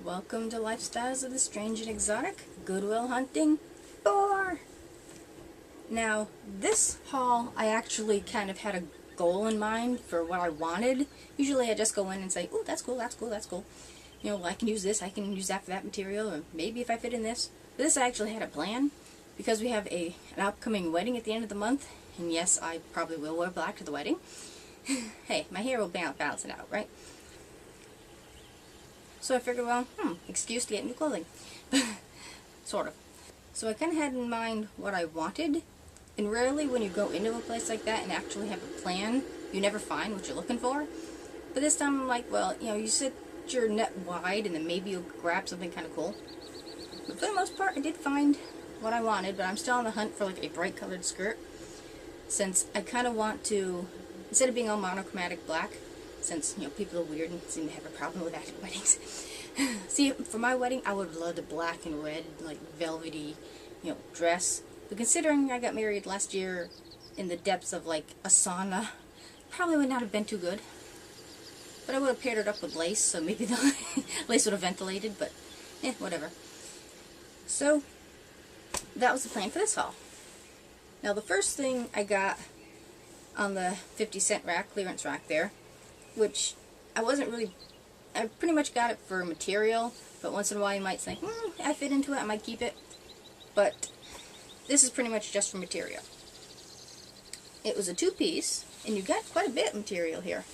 Welcome to Lifestyles of the Strange and Exotic, Goodwill Hunting 4. Now, this haul, I actually kind of had a goal in mind for what I wanted. Usually I just go in and say, oh, that's cool, that's cool, that's cool. You know, I can use this, I can use that for that material, and maybe if I fit in this. But this I actually had a plan, because we have an upcoming wedding at the end of the month, and yes, I probably will wear black to the wedding. Hey, my hair will balance it out, right? So I figured, well, excuse to get new clothing. Sort of. So I kind of had in mind what I wanted, and rarely when you go into a place like that and actually have a plan, you never find what you're looking for. But this time I'm like, well, you know, you set your net wide and then maybe you'll grab something kind of cool. But for the most part, I did find what I wanted, but I'm still on the hunt for like a bright colored skirt, since I kind of want to, instead of being all monochromatic black, since, you know, people are weird and seem to have a problem with that at weddings. See, for my wedding, I would have loved a black and red, like, velvety, you know, dress. But considering I got married last year in the depths of, like, a sauna, probably would not have been too good. But I would have paired it up with lace, so maybe the lace would have ventilated, but, whatever. So, that was the plan for this haul. Now, the first thing I got on the 50-cent rack, clearance rack there, which I pretty much got it for material, but once in a while you might think, I fit into it, I might keep it. But this is pretty much just for material. It was a two-piece, and you got quite a bit of material here.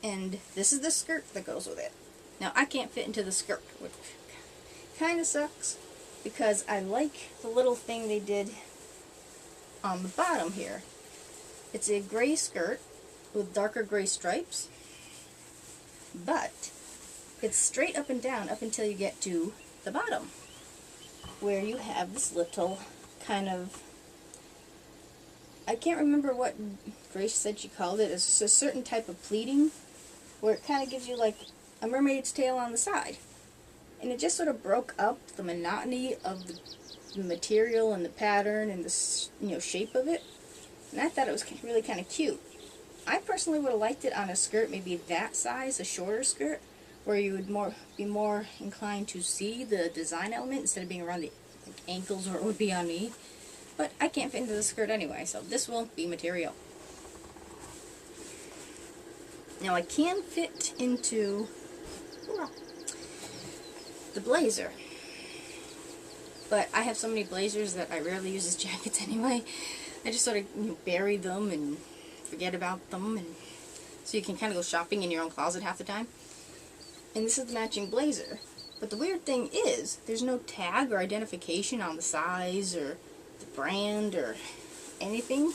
And this is the skirt that goes with it. Now, I can't fit into the skirt, which kind of sucks, because I like the little thing they did on the bottom here. It's a gray skirt with darker gray stripes, but it's straight up and down up until you get to the bottom, where you have this little kind of, I can't remember what Grace said she called it. It's a certain type of pleating where it kind of gives you like a mermaid's tail on the side, and it just sort of broke up the monotony of the material and the pattern and the, you know, shape of it, and I thought it was really kind of cute. I personally would have liked it on a skirt, maybe that size, a shorter skirt, where you would be more inclined to see the design element instead of being around the ankles, or it would be on me. But I can't fit into the skirt anyway, so this will be material. Now I can fit into the blazer, but I have so many blazers that I rarely use as jackets anyway. I just sort of, you know, bury them and forget about them, and so you can kind of go shopping in your own closet half the time. And this is the matching blazer. But the weird thing is, there's no tag or identification on the size or the brand or anything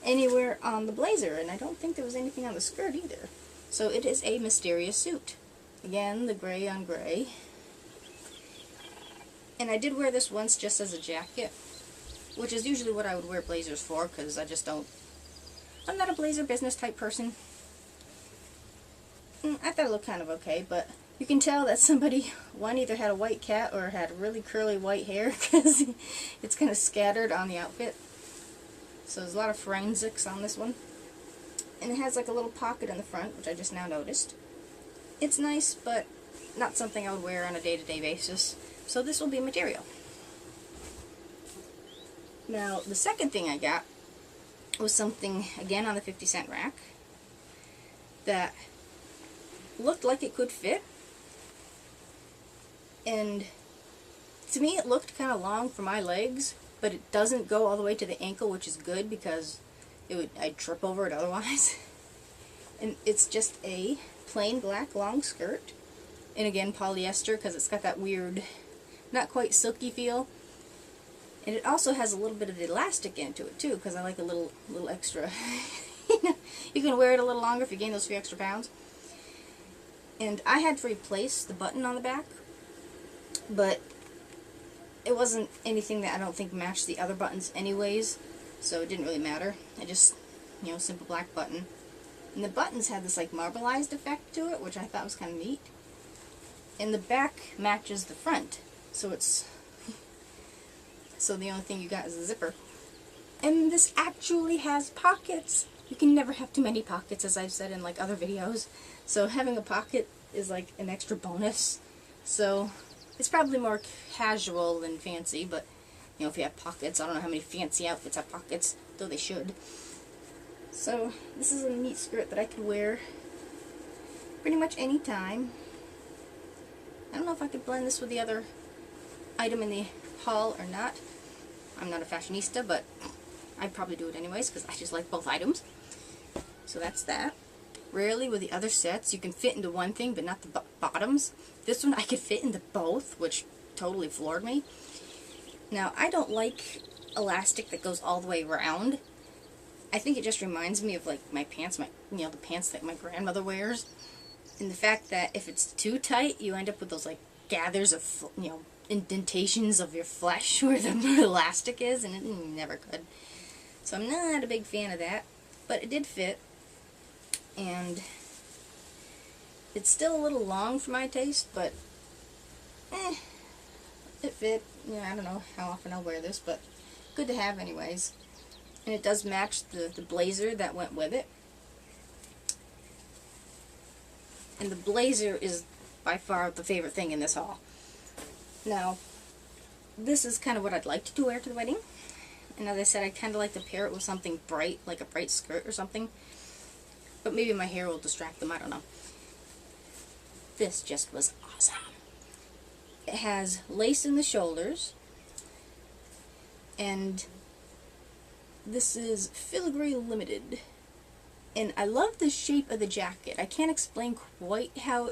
anywhere on the blazer, and I don't think there was anything on the skirt either. So it is a mysterious suit. Again, the gray on gray. And I did wear this once just as a jacket, which is usually what I would wear blazers for, because I'm not a blazer business type person. I thought it looked kind of okay, but you can tell that somebody, one, either had a white cat or had really curly white hair, because it's kind of scattered on the outfit. So there's a lot of forensics on this one. And it has like a little pocket in the front, which I just now noticed. It's nice, but not something I would wear on a day-to-day basis. So this will be material. Now, the second thing I got was something, again, on the 50-cent rack that looked like it could fit. And to me, it looked kind of long for my legs, but it doesn't go all the way to the ankle, which is good because I'd trip over it otherwise. And it's just a plain black long skirt, and again, polyester, because it's got that weird, not quite silky feel. And it also has a little bit of elastic into it too, because I like a little extra. You can wear it a little longer if you gain those few extra pounds. And I had to replace the button on the back, but it wasn't anything that I don't think matched the other buttons anyways, so it didn't really matter. I just, you know, simple black button. And the buttons had this like marbleized effect to it, which I thought was kind of neat. And the back matches the front, so it's so the only thing you got is the zipper. And this actually has pockets. You can never have too many pockets, as I've said in like other videos. So having a pocket is like an extra bonus. So it's probably more casual than fancy, but you know, if you have pockets, I don't know how many fancy outfits have pockets, though they should. So this is a neat skirt that I could wear pretty much any time. I don't know if I could blend this with the other item in the haul or not. I'm not a fashionista, but I'd probably do it anyways because I just like both items. So that's that. Rarely with the other sets you can fit into one thing but not the bottoms. This one I could fit into both, which totally floored me. Now I don't like elastic that goes all the way around. I think it just reminds me of like my pants, the pants that my grandmother wears. And the fact that if it's too tight, you end up with those like gathers of, indentations of your flesh where the elastic is, and it never could. So I'm not a big fan of that, but it did fit. And it's still a little long for my taste, but it fit. I don't know how often I'll wear this, but good to have anyways. And it does match the blazer that went with it. And the blazer is by far the favorite thing in this haul. Now, this is kind of what I'd like to wear to the wedding. And as I said, I'd kind of like to pair it with something bright, like a bright skirt or something. But maybe my hair will distract them, I don't know. This just was awesome. It has lace in the shoulders. And this is Filigree Limited. And I love the shape of the jacket. I can't explain quite how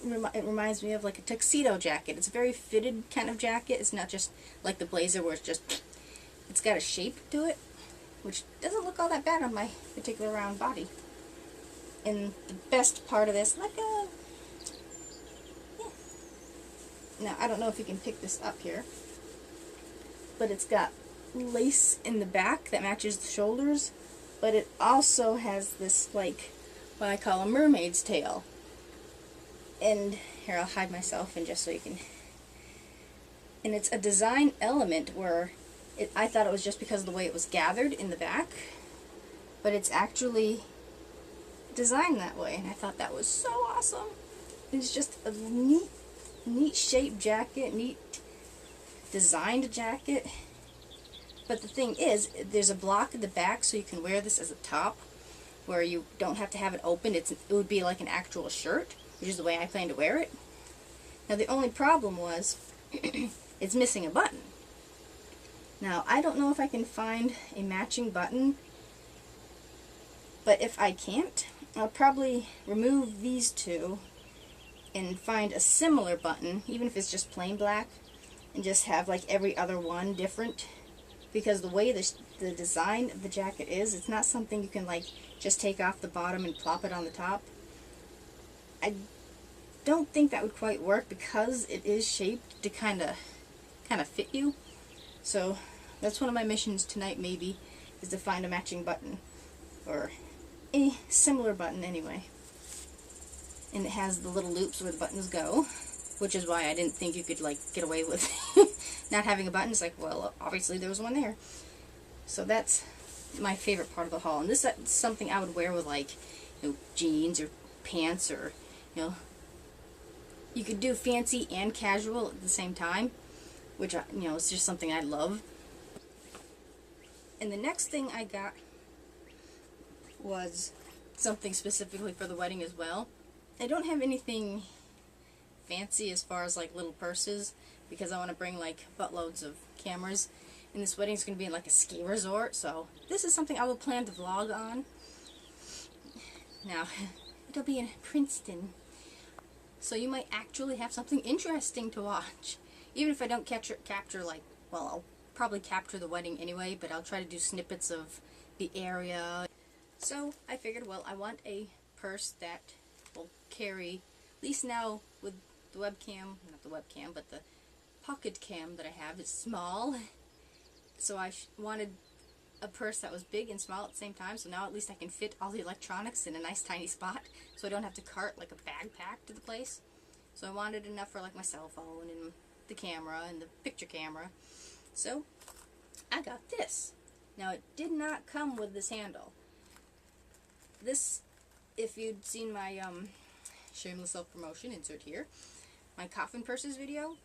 it reminds me of like a tuxedo jacket. It's a very fitted kind of jacket. It's not just like the blazer where it's got a shape to it, which doesn't look all that bad on my particular round body. And the best part of this, now I don't know if you can pick this up here, but it's got lace in the back that matches the shoulders, but it also has this like what I call a mermaid's tail. And here, I'll hide myself in just so you can. And it's a design element where I thought it was just because of the way it was gathered in the back, but it's actually designed that way, and I thought that was so awesome. It's just a neat shaped jacket, neat designed jacket. But the thing is, there's a block at the back so you can wear this as a top where you don't have to have it open. It would be like an actual shirt, which is the way I plan to wear it. Now the only problem was it's missing a button. Now I don't know if I can find a matching button, but if I can't, I'll probably remove these two and find a similar button, even if it's just plain black, and just have like every other one different. Because the way the design of the jacket is, it's not something you can like just take off the bottom and plop it on the top. I don't think that would quite work because it is shaped to kind of fit you. So that's one of my missions tonight, maybe, is to find a matching button, or a similar button anyway. And it has the little loops where the buttons go, which is why I didn't think you could like get away with not having a button. It's like, well, obviously there was one there. So that's my favorite part of the haul. And this is something I would wear with like, jeans or pants, or you could do fancy and casual at the same time, which it's just something I love. And the next thing I got was something specifically for the wedding as well. I don't have anything fancy as far as like little purses, because I want to bring like buttloads of cameras, and this wedding is going to be in like a ski resort, so this is something I will plan to vlog on. Now, it'll be in Princeton, so you might actually have something interesting to watch. Even if I don't capture like, well, I'll probably capture the wedding anyway, but I'll try to do snippets of the area. So I figured, well, I want a purse that will carry, at least now with the webcam, not the webcam, but the pocket cam that I have is small. So I wanted a purse that was big and small at the same time, so now at least I can fit all the electronics in a nice tiny spot, so I don't have to cart like a backpack to the place. So I wanted enough for like my cell phone and the camera and the picture camera. So I got this. Now it did not come with this handle. This, if you'd seen my shameless self-promotion, insert here, my coffin purses video.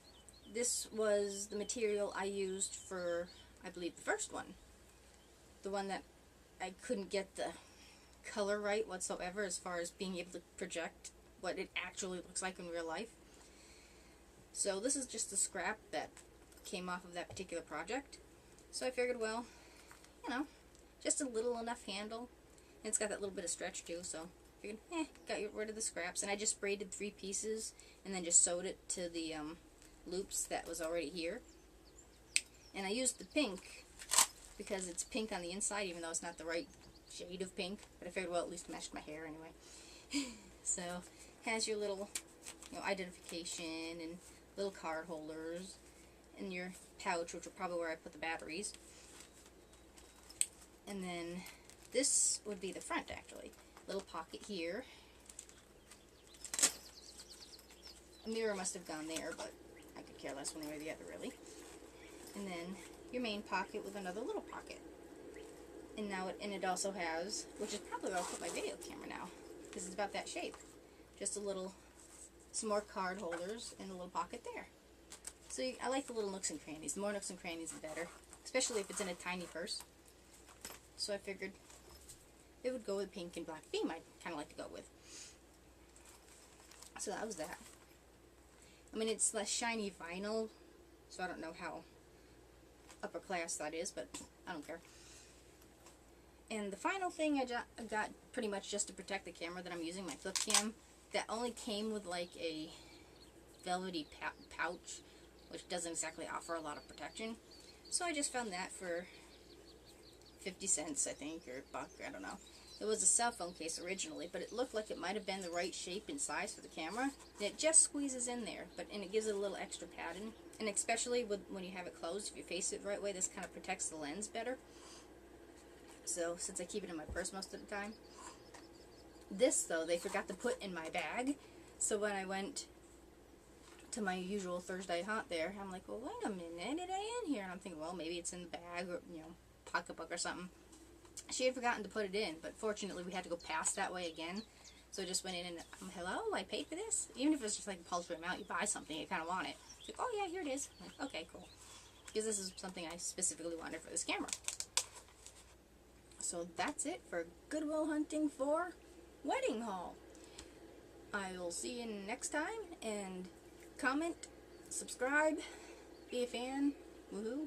This was the material I used for, I believe, the first one. The one that I couldn't get the color right whatsoever as far as being able to project what it actually looks like in real life. So this is just the scrap that came off of that particular project. So I figured, well, you know, just a little enough handle. And it's got that little bit of stretch too, so I figured, got rid of the scraps. And I just braided 3 pieces and then just sewed it to the loops that was already here. And I used the pink because it's pink on the inside, even though it's not the right shade of pink. But I figured, well, at least it matched my hair anyway. So, has your little, identification and little card holders and your pouch, which will probably where I put the batteries. And then this would be the front, actually. Little pocket here. A mirror must have gone there, but I could care less one way or the other, really. And then your main pocket with another little pocket. And now it also has, which is probably where I'll put my video camera now, because it's about that shape. Just some more card holders and a little pocket there. So I like the little nooks and crannies. The more nooks and crannies, the better, especially if it's in a tiny purse. So I figured it would go with pink and black theme I'd kind of like to go with. So that was that. I mean, it's less shiny vinyl, so I don't know how upper class that is, but I don't care. And the final thing I got pretty much just to protect the camera that I'm using, my flip cam, that only came with like a velvety pouch, which doesn't exactly offer a lot of protection. So I just found that for 50 cents, I think, or a buck, I don't know. It was a cell phone case originally, but it looked like it might have been the right shape and size for the camera. And it just squeezes in there, and it gives it a little extra padding. And especially when you have it closed, if you face it the right way, this kind of protects the lens better. So, since I keep it in my purse most of the time. This, though, they forgot to put in my bag. So when I went to my usual Thursday haunt there, I'm like, well, wait a minute, it ain't in here. And I'm thinking, well, maybe it's in the bag or, pocketbook or something. She had forgotten to put it in, but fortunately we had to go past that way again. So I just went in and, hello, I paid for this? Even if it's just like a paltry amount, you buy something, you kind of want it. It's like, oh yeah, here it is. I'm like, okay, cool. Because this is something I specifically wanted for this camera. So that's it for Goodwill Hunting for Wedding Haul. I will see you next time, and comment, subscribe, be a fan, woohoo.